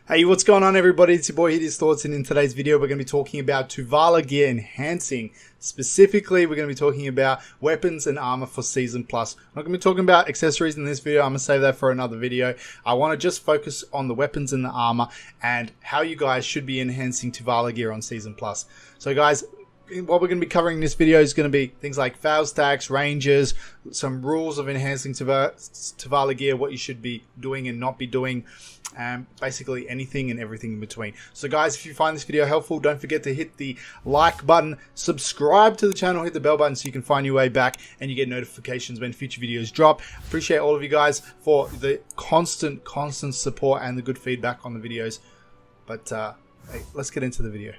Hey, what's going on everybody? It's your boy Hideous Thoughts, and in today's video we're going to be talking about Tuvala gear enhancing. Specifically, we're going to be talking about weapons and armor for Season Plus. I'm not going to be talking about accessories in this video. I'm going to save that for another video. I want to just focus on the weapons and the armor and how you guys should be enhancing Tuvala gear on Season Plus. So guys, what we're going to be covering in this video is going to be things like failstacks, ranges, some rules of enhancing Tuvala gear, what you should be doing and not be doing, basically anything and everything in between. So guys, if you find this video helpful, don't forget to hit the like button, subscribe to the channel, hit the bell button so you can find your way back and you get notifications when future videos drop. Appreciate all of you guys for the constant support and the good feedback on the videos. But hey, let's get into the video.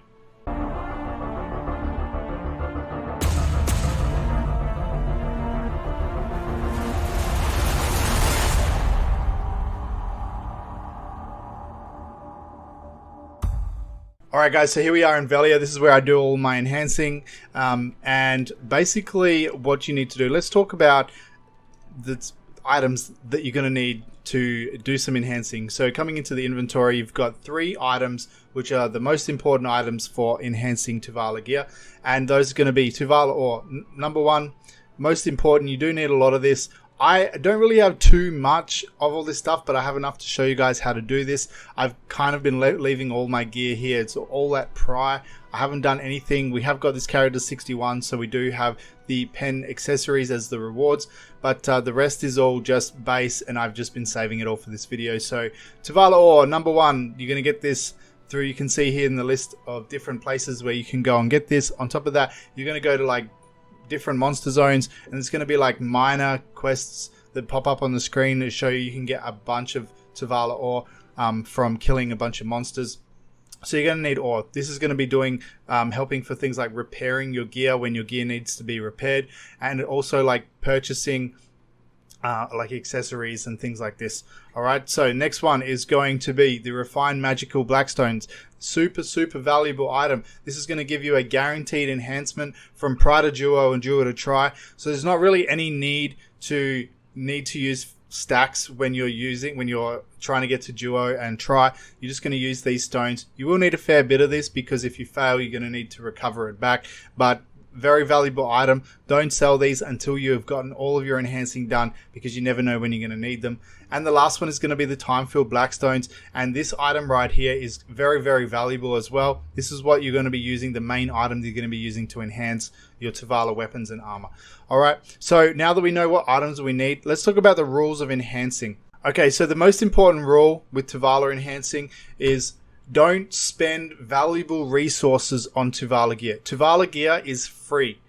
Alright guys, so here we are in Velia. This is where I do all my enhancing, and basically what you need to do, let's talk about the items that you're going to need to do some enhancing. So coming into the inventory, you've got 3 items which are the most important items for enhancing Tuvala gear, and those are going to be Tuvala Ore. Number 1, most important, you do need a lot of this. I don't really have too much of all this stuff, but I have enough to show you guys how to do this. I've kind of been leaving all my gear here. It's all that prior. I haven't done anything. We have got this carried to 61, so we do have the pen accessories as the rewards, but the rest is all just base, and I've just been saving it all for this video. So Tuvala Ore, number 1, you're going to get this through, you can see here in the list of different places where you can go and get this. On top of that, you're going to go to like different monster zones, and it's going to be like minor quests that pop up on the screen to show you can get a bunch of Tuvala ore from killing a bunch of monsters. So you're going to need ore. This is going to be doing helping for things like repairing your gear when your gear needs to be repaired, and also like purchasing like accessories and things like this. Alright, so next one is going to be the refined magical blackstones. Super valuable item. This is going to give you a guaranteed enhancement from Pri to Duo and Duo to Tri. So there's not really any need to use stacks when you're trying to get to Duo and Tri. You're just going to use these stones. You will need a fair bit of this because if you fail, you're going to need to recover it back. But very valuable item. Don't sell these until you have gotten all of your enhancing done, because you never know when you're going to need them. And the last one is going to be the time-filled blackstones, and this item right here is very valuable as well. This is what you're going to be using, the main item you're going to be using to enhance your Tuvala weapons and armor. Alright, so now that we know what items we need, let's talk about the rules of enhancing. Okay, so the most important rule with Tuvala enhancing is don't spend valuable resources on Tuvala gear. Tuvala gear is free.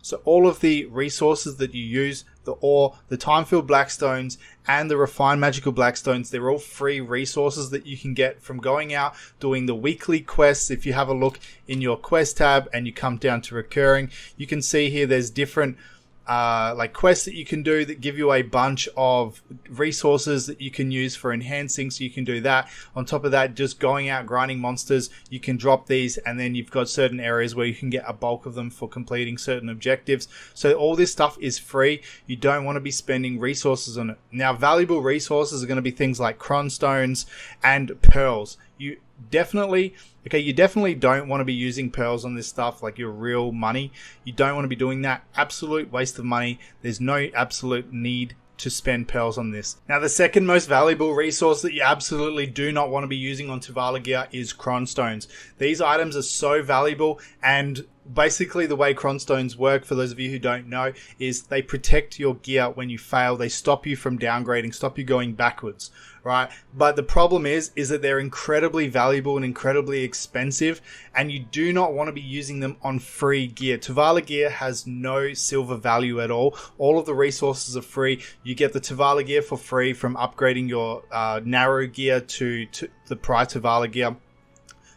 So all of the resources that you use, the ore, the time-filled blackstones, and the refined magical blackstones, they're all free resources that you can get from going out, doing the weekly quests. If you have a look in your quest tab and you come down to recurring, you can see here there's different like quests that you can do that give you a bunch of resources that you can use for enhancing, so you can do that. On top of that, just going out grinding monsters, you can drop these, and then you've got certain areas where you can get a bulk of them for completing certain objectives. So all this stuff is free. You don't want to be spending resources on it. Now, valuable resources are going to be things like cronstones and pearls. You definitely don't want to be using pearls on this stuff like your real money. You don't want to be doing that. Absolute waste of money. There's no absolute need to spend pearls on this. Now, the second most valuable resource that you absolutely do not want to be using on Tuvala gear is cronstones. These items are so valuable, and basically the way cronstones work, for those of you who don't know, is they protect your gear when you fail. They stop you from downgrading, stop you going backwards, right? But the problem is that they're incredibly valuable and incredibly expensive, and you do not want to be using them on free gear. Tuvala gear has no silver value at all. All of the resources are free. You get the Tuvala gear for free from upgrading your narrow gear to the Pri Tuvala gear.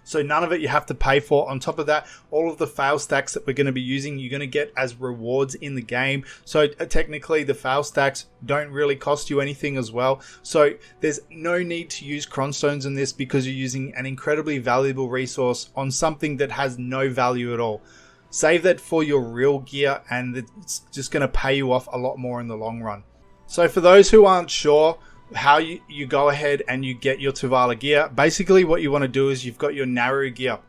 So none of it you have to pay for. On top of that, all of the fail stacks that we're going to be using, you're going to get as rewards in the game. So technically the fail stacks don't really cost you anything as well. So there's no need to use cronstones in this, because you're using an incredibly valuable resource on something that has no value at all. Save that for your real gear, and it's just going to pay you off a lot more in the long run. So for those who aren't sure how you go ahead and you get your Tuvala gear. Basically what you want to do is you've got your narrow gear.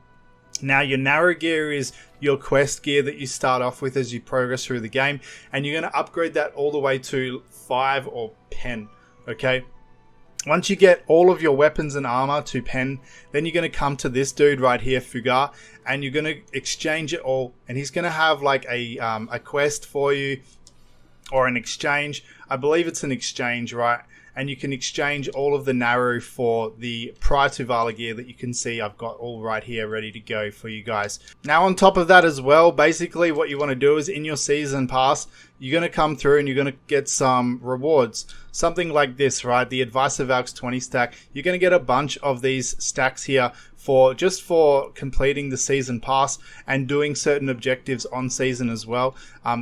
Now your narrow gear is your quest gear that you start off with as you progress through the game, and you're going to upgrade that all the way to 5 or pen. Okay, once you get all of your weapons and armor to pen, then you're going to come to this dude right here, Fugar, and you're going to exchange it all, and he's going to have like a quest for you, or an exchange. I believe it's an exchange, right? And you can exchange all of the narrow for the prior Tuvala gear that you can see I've got all right here ready to go for you guys. Now on top of that as well, basically what you want to do is in your season pass, you're going to come through and you're going to get some rewards. Something like this, right? The Advice of Valks 20 stack. You're going to get a bunch of these stacks here for just for completing the season pass and doing certain objectives on season as well.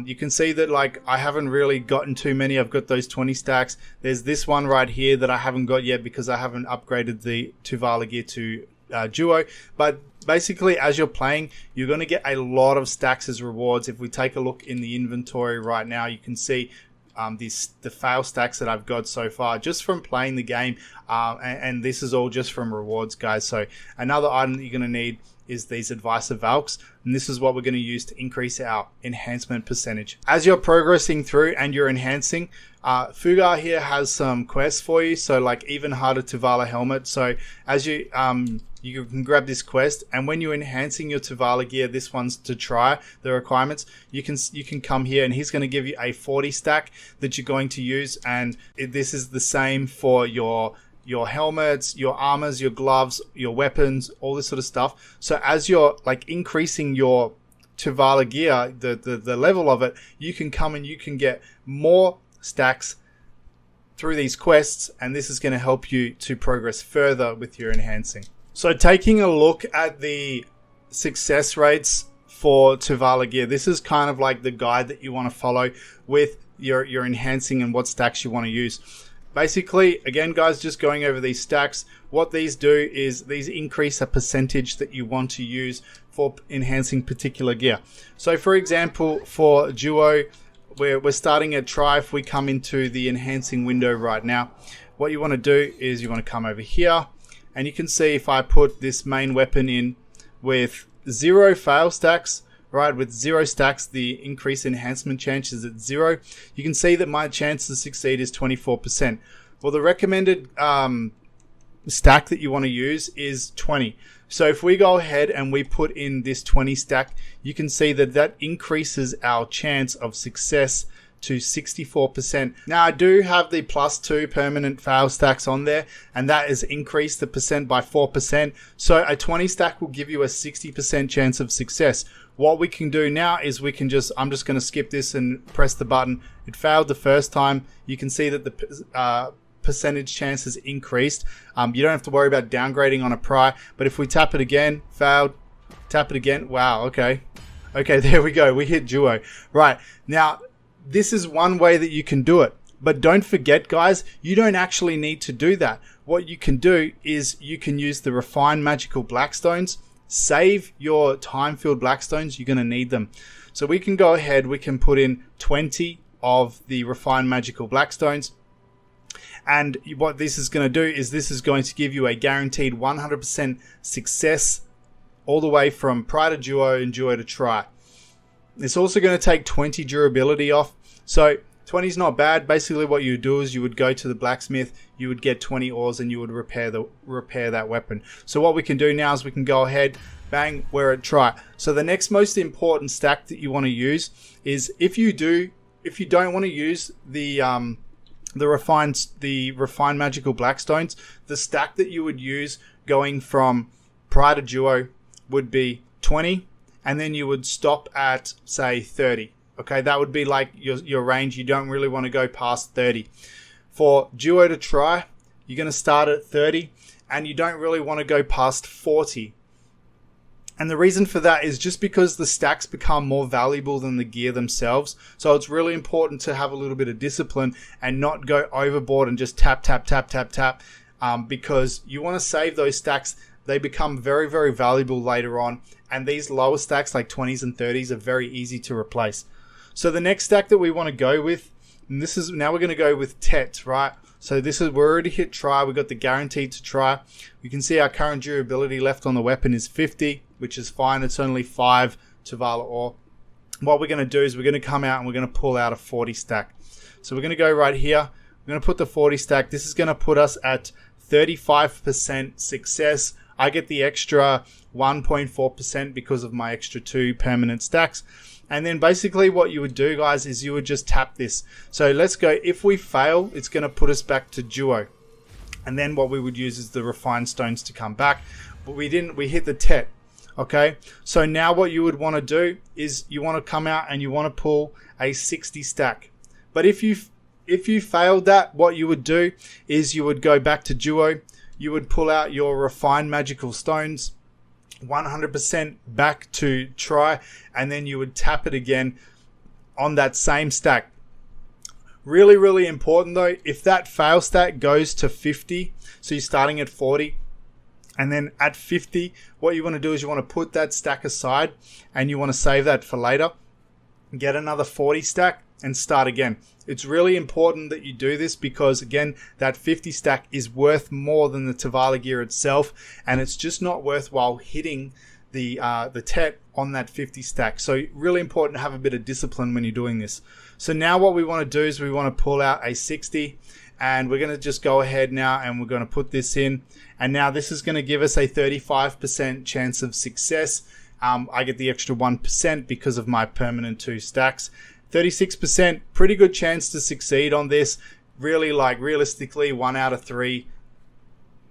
You can see that like I haven't really gotten too many. I've got those 20 stacks. There's this one right here that I haven't got yet because I haven't upgraded the Tuvala gear to duo. But basically as you're playing, you're going to get a lot of stacks as rewards. If we take a look in the inventory right now, you can see the fail stacks that I've got so far just from playing the game, and this is all just from rewards, guys. So another item that you're going to need is these Advice of Valks, and this is what we're going to use to increase our enhancement percentage. As you're progressing through and you're enhancing, Fugar here has some quests for you, so like even harder Tuvala helmet. So as you can grab this quest, and when you're enhancing your Tuvala gear, this one's to try the requirements, you can come here and he's going to give you a 40 stack that you're going to use, and this is the same for your helmets, your armors, your gloves, your weapons, all this sort of stuff. So as you're like increasing your Tuvala gear, the level of it, you can come and you can get more stacks through these quests, and this is going to help you to progress further with your enhancing. So taking a look at the success rates for Tuvala gear, this is kind of like the guide that you want to follow with your enhancing and what stacks you want to use. Basically, again guys, just going over these stacks, what these do is these increase a percentage that you want to use for enhancing particular gear. So for example, for duo, we're starting at try. If we come into the enhancing window right now, what you want to do is you want to come over here, and you can see if I put this main weapon in with 0 fail stacks, right, with 0 stacks, the increase enhancement chance is at 0. You can see that my chance to succeed is 24%. Well, the recommended stack that you want to use is 20. So if we go ahead and we put in this 20 stack, you can see that increases our chance of success to 64%. Now I do have the +2 permanent fail stacks on there, and that has increased the percent by 4%. So a 20 stack will give you a 60% chance of success. What we can do now is I'm just going to skip this and press the button. It failed the first time. You can see that the percentage chance has increased. You don't have to worry about downgrading on a pry, but if we tap it again, failed, tap it again, wow, okay, there we go, we hit duo. Right, now this is one way that you can do it, but don't forget guys, you don't actually need to do that. What you can do is you can use the refined magical blackstones. Save your time-filled blackstones, you're going to need them. So we can go ahead, we can put in 20 of the refined magical blackstones. And what this is going to do is this is going to give you a guaranteed 100% success all the way from prior to duo and duo to try. It's also going to take 20 durability off. So 20 is not bad. Basically what you do is you would go to the blacksmith, you would get 20 ores, and you would repair that weapon. So what we can do now is we can go ahead, bang, we're at try. So the next most important stack that you want to use is if you don't want to use the refined magical blackstones, the stack that you would use going from prior to duo would be 20, and then you would stop at say 30. Okay, that would be like your range. You don't really want to go past 30. For duo to try, you're going to start at 30, and you don't really want to go past 40. And the reason for that is just because the stacks become more valuable than the gear themselves. So it's really important to have a little bit of discipline and not go overboard and just tap, because you want to save those stacks. They become very, very valuable later on. And these lower stacks like 20s and 30s are very easy to replace. So the next stack that we want to go with, and this is now we're going to go with Tet, right? So this is, we're already hit try. We got the guaranteed to try. You can see our current durability left on the weapon is 50, which is fine. It's only 5 Tuvala ore. What we're going to do is we're going to come out and we're going to pull out a 40 stack. So we're going to go right here. We're going to put the 40 stack. This is going to put us at 35% success. I get the extra 1.4% because of my extra 2 permanent stacks. And then basically what you would do, guys, is you would just tap this. So let's go. If we fail, it's going to put us back to duo. And then what we would use is the refined stones to come back. But we didn't. We hit the tet. Okay. So now what you would want to do is you want to come out and you want to pull a 60 stack. But if you failed that, what you would do is you would go back to duo. You would pull out your refined magical stones, 100% back to try, and then you would tap it again on that same stack. Really, really important though, if that fail stack goes to 50, so you're starting at 40, and then at 50, what you want to do is you want to put that stack aside and you want to save that for later. Get another 40 stack and start again. It's really important that you do this because, again, that 50 stack is worth more than the Tuvala gear itself, and it's just not worthwhile hitting the tet on that 50 stack. So really important to have a bit of discipline when you're doing this. So now what we want to do is we want to pull out a 60, and we're going to just go ahead now and we're going to put this in. And now this is going to give us a 35% chance of success. I get the extra 1% because of my permanent 2 stacks. 36%, pretty good chance to succeed on this. Really, like, realistically, 1 out of 3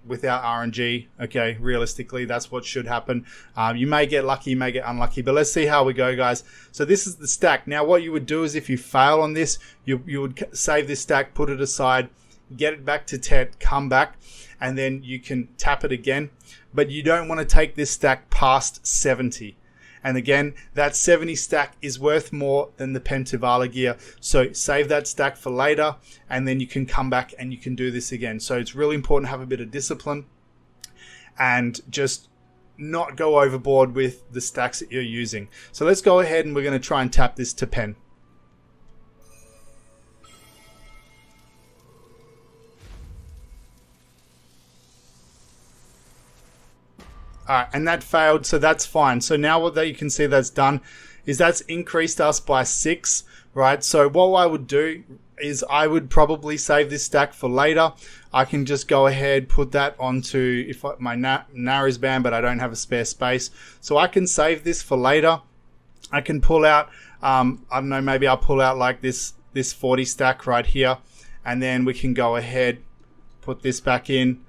without RNG. Okay, realistically, that's what should happen. You may get lucky, you may get unlucky, but let's see how we go, guys. So this is the stack. Now, what you would do is if you fail on this, you would save this stack, put it aside, get it back to tet, come back, and then you can tap it again. But you don't want to take this stack past 70. And again, that 70 stack is worth more than the Pen Tuvala gear. So save that stack for later, and then you can come back and you can do this again. So it's really important to have a bit of discipline and just not go overboard with the stacks that you're using. So let's go ahead and we're going to try and tap this to pen. Alright, and that failed, so that's fine. So now what that you can see that's done is that's increased us by 6, right? So what I would do is I would probably save this stack for later. I can just go ahead, put that onto my narrows band, but I don't have a spare space. So I can save this for later. I can pull out, I don't know, maybe I'll pull out like this 40 stack right here. And then we can go ahead, put this back in.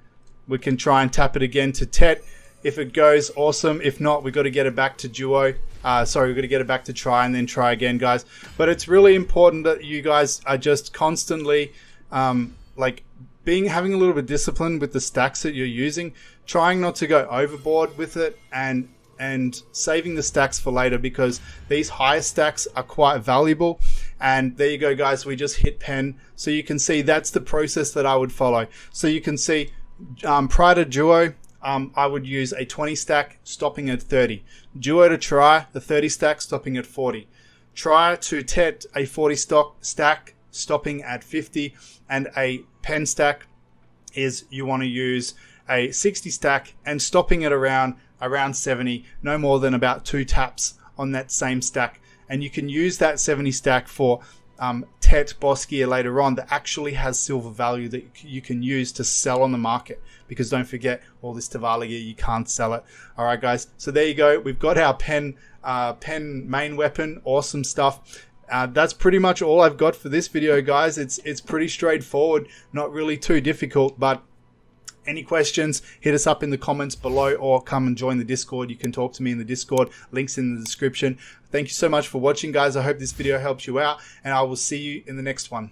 We can try and tap it again to tet. If it goes, awesome. If not, we've got to get it back to duo. We've got to get it back to try and then try again, guys. But it's really important that you guys are just constantly having a little bit of discipline with the stacks that you're using, trying not to go overboard with it, and saving the stacks for later, because these higher stacks are quite valuable. And there you go, guys. We just hit pen. So you can see that's the process that I would follow. So you can see prior to duo, I would use a 20 stack stopping at 30. Duo to try, the 30 stack stopping at 40. Try to tet, a 40 stack stopping at 50. And a pen stack is you want to use a 60 stack and stopping at around 70, no more than about 2 taps on that same stack. And you can use that 70 stack for tet boss gear later on that actually has silver value that you can use to sell on the market, because don't forget, all this Tuvala gear, you can't sell it. All right, guys, so there you go. We've got our pen main weapon. Awesome stuff. That's pretty much all I've got for this video, guys. It's pretty straightforward, not really too difficult. But any questions, hit us up in the comments below, or come and join the Discord. You can talk to me in the Discord. Links in the description. Thank you so much for watching, guys. I hope this video helps you out, and I will see you in the next one.